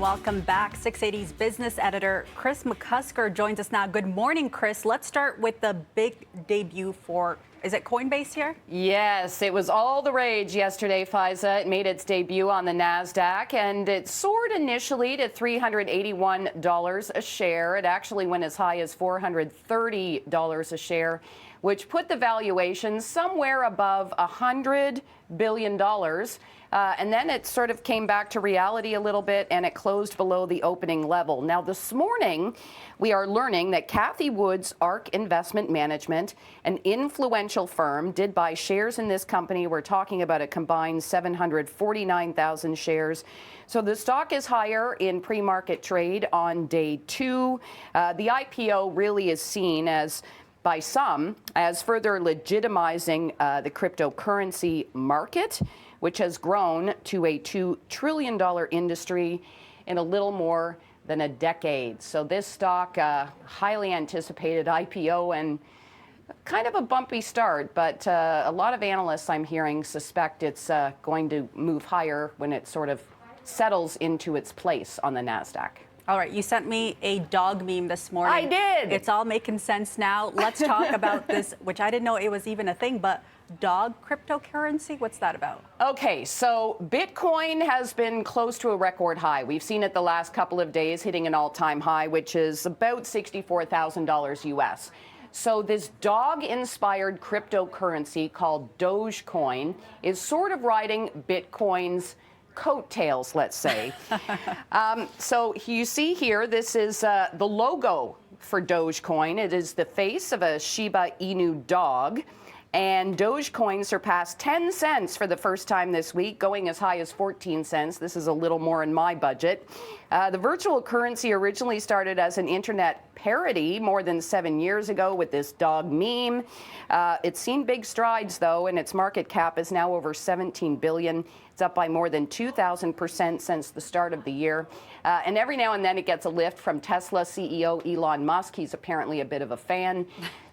And welcome back. 680's business editor Kris McCusker joins us now. Good morning, Kris. Let's start with the big debut for, is it Coinbase here? Yes, it was all the rage yesterday, Faiza. It made its debut on the NASDAQ, and it soared initially to $381 a share. It actually went as high as $430 a share, which put the valuation somewhere above $100 billion. And then it sort of came back to reality a little bit, and it closed below the opening level. Now, this morning, we are learning that Cathie Wood's ARK Investment Management, an influential firm, did buy shares in this company. We're talking about a combined 749,000 shares. So the stock is higher in pre-market trade on day two. The IPO really is seen as, by some, as further legitimizing the cryptocurrency market, which has grown to a $2 trillion industry in a little more than a decade. So this stock, highly anticipated IPO and kind of a bumpy start, but a lot of analysts I'm hearing suspect it's going to move higher when it sort of settles into its place on the NASDAQ. All right, you sent me a dog meme this morning. I did. It's all making sense now. Let's talk about this, which I didn't know it was even a thing, but dog cryptocurrency, what's that about? Okay, so Bitcoin has been close to a record high. We've seen it the last couple of days hitting an all-time high, which is about $64,000 US. So this dog-inspired cryptocurrency called Dogecoin is sort of riding Bitcoin's coattails, let's say. So you see here, this is the logo for Dogecoin. It is the face of a Shiba Inu dog. And Dogecoin surpassed 10 cents for the first time this week, going as high as 14 cents. This is a little more in my budget. The virtual currency originally started as an internet parody more than 7 years ago with this dog meme. It's seen big strides, though, and its market cap is now over $17 billion. It's up by more than 2,000% since the start of the year. And every now and then it gets a lift from Tesla CEO Elon Musk. He's apparently a bit of a fan.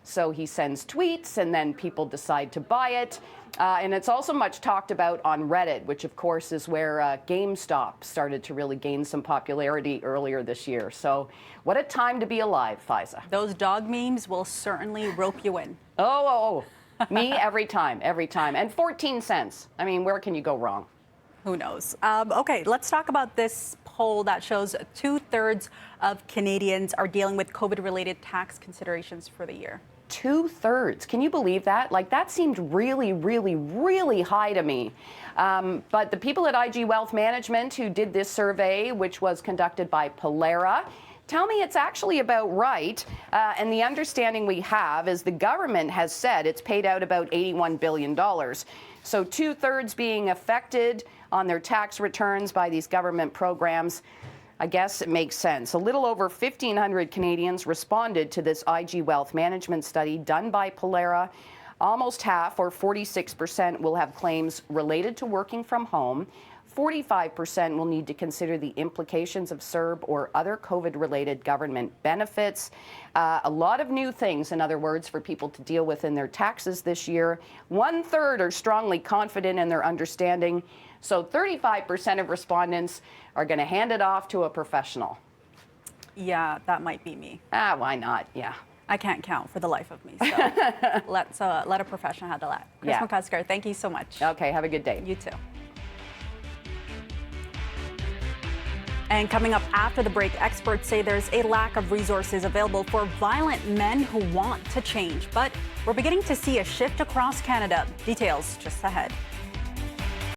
So he sends tweets, and then people decide to buy it. And it's also much talked about on Reddit, which, of course, is where GameStop started to really gain some popularity earlier this year. So what a time to be alive, Faiza. Those dog memes will certainly rope you in. Oh. Me, every time. And 14 cents. I mean, where can you go wrong? Who knows? Okay, let's talk about this poll that shows 2/3 of Canadians are dealing with COVID-related tax considerations for the year. 2/3. Can you believe that? Like, that seemed really, really, really high to me. But the people at IG Wealth Management who did this survey, which was conducted by Polera, tell me it's actually about right. And the understanding we have is the government has said it's paid out about $81 billion. So 2/3 being affected on their tax returns by these government programs, I guess it makes sense. A little over 1,500 Canadians responded to this IG Wealth Management study done by Polera. Almost half, or 46%, will have claims related to working from home. 45% will need to consider the implications of CERB or other COVID-related government benefits. A lot of new things, in other words, for people to deal with in their taxes this year. 1/3 are strongly confident in their understanding. So 35% of respondents are going to hand it off to a professional. Yeah, that might be me. Why not? Yeah. I can't count for the life of me. So let's let a professional handle that. Kris McCusker, thank you so much. Okay, have a good day. You too. And coming up after the break, experts say there's a lack of resources available for violent men who want to change. But we're beginning to see a shift across Canada. Details just ahead.